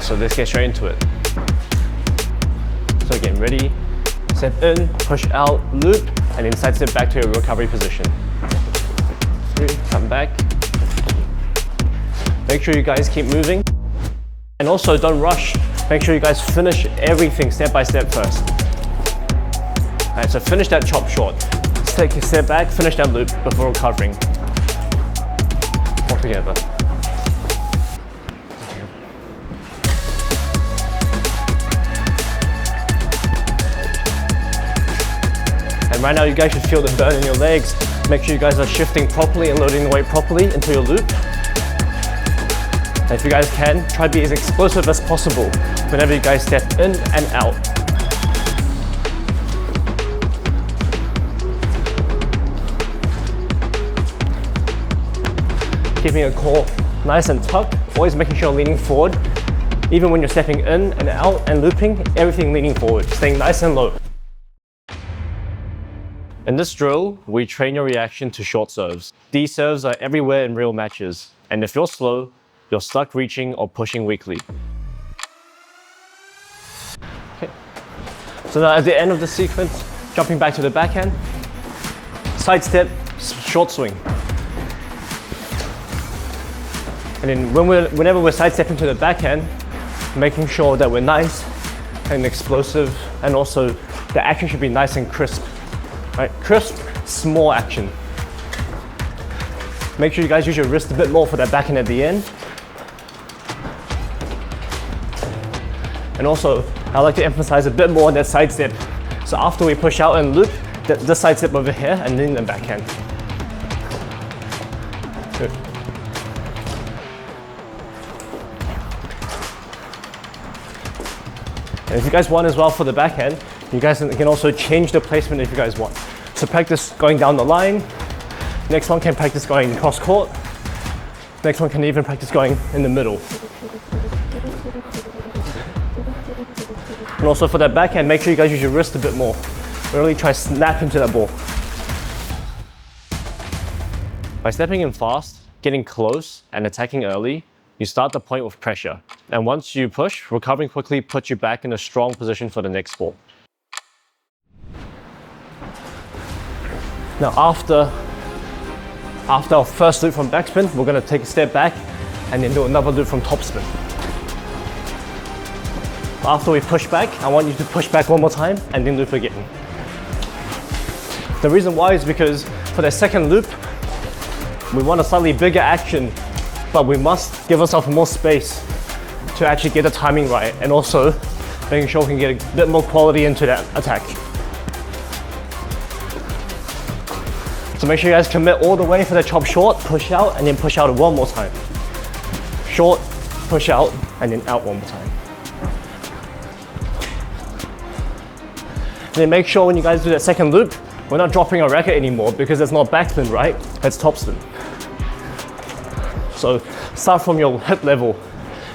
So let's get straight into it. So again, ready, step in, push out, loop, and then side step back to your recovery position. 3, come back. Make sure you guys keep moving. And also don't rush. Make sure you guys finish everything step by step first. All right, so finish that chop short. Let's take a step back, finish that loop before recovering. All together. And right now you guys should feel the burn in your legs. Make sure you guys are shifting properly and loading the weight properly into your loop. And if you guys can, try to be as explosive as possible whenever you guys step in and out. Keeping your core nice and tucked, always making sure you're leaning forward. Even when you're stepping in and out and looping, everything leaning forward, staying nice and low. In this drill, we train your reaction to short serves. These serves are everywhere in real matches, and if you're slow, you're stuck reaching or pushing weakly. Okay. So now at the end of the sequence, jumping back to the backhand, side step, short swing. And then whenever we're side stepping to the backhand, making sure that we're nice and explosive, and also the action should be nice and crisp. Right? Crisp, small action. Make sure you guys use your wrist a bit more for that backhand at the end. And also, I like to emphasize a bit more on that side step. So after we push out and loop, the side step over here and then the backhand. Good. And if you guys want as well for the backhand, you guys can also change the placement if you guys want. So practice going down the line. Next one can practice going cross court. Next one can even practice going in the middle. And also for that backhand, make sure you guys use your wrist a bit more. Really try to snap into that ball. By stepping in fast, getting close, and attacking early, you start the point with pressure. And once you push, recovering quickly puts you back in a strong position for the next ball. Now after our first loop from backspin, we're going to take a step back and then do another loop from topspin. After we push back, I want you to push back one more time and then loop again. The reason why is because for the second loop, we want a slightly bigger action, but we must give ourselves more space to actually get the timing right, and also making sure we can get a bit more quality into that attack. So make sure you guys commit all the way for the chop short, push out, and then push out one more time. Short, push out, and then out one more time. And then make sure when you guys do that second loop, we're not dropping our racket anymore because it's not backspin, right? It's topspin. So start from your hip level.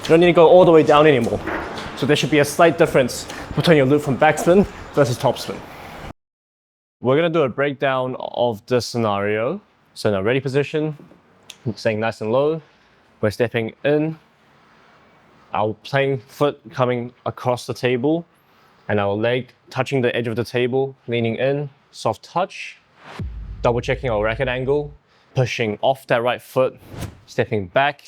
You don't need to go all the way down anymore. So there should be a slight difference between your loop from backspin versus topspin. We're gonna do a breakdown of this scenario. So in a ready position, staying nice and low, we're stepping in, our playing foot coming across the table, and our leg touching the edge of the table, leaning in, soft touch, double checking our racket angle, pushing off that right foot, stepping back,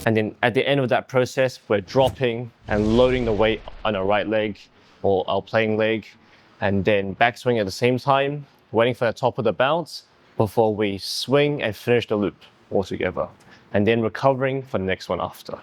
and then at the end of that process, we're dropping and loading the weight on our right leg or our playing leg, and then backswing at the same time, waiting for the top of the bounce before we swing and finish the loop altogether, and then recovering for the next one after.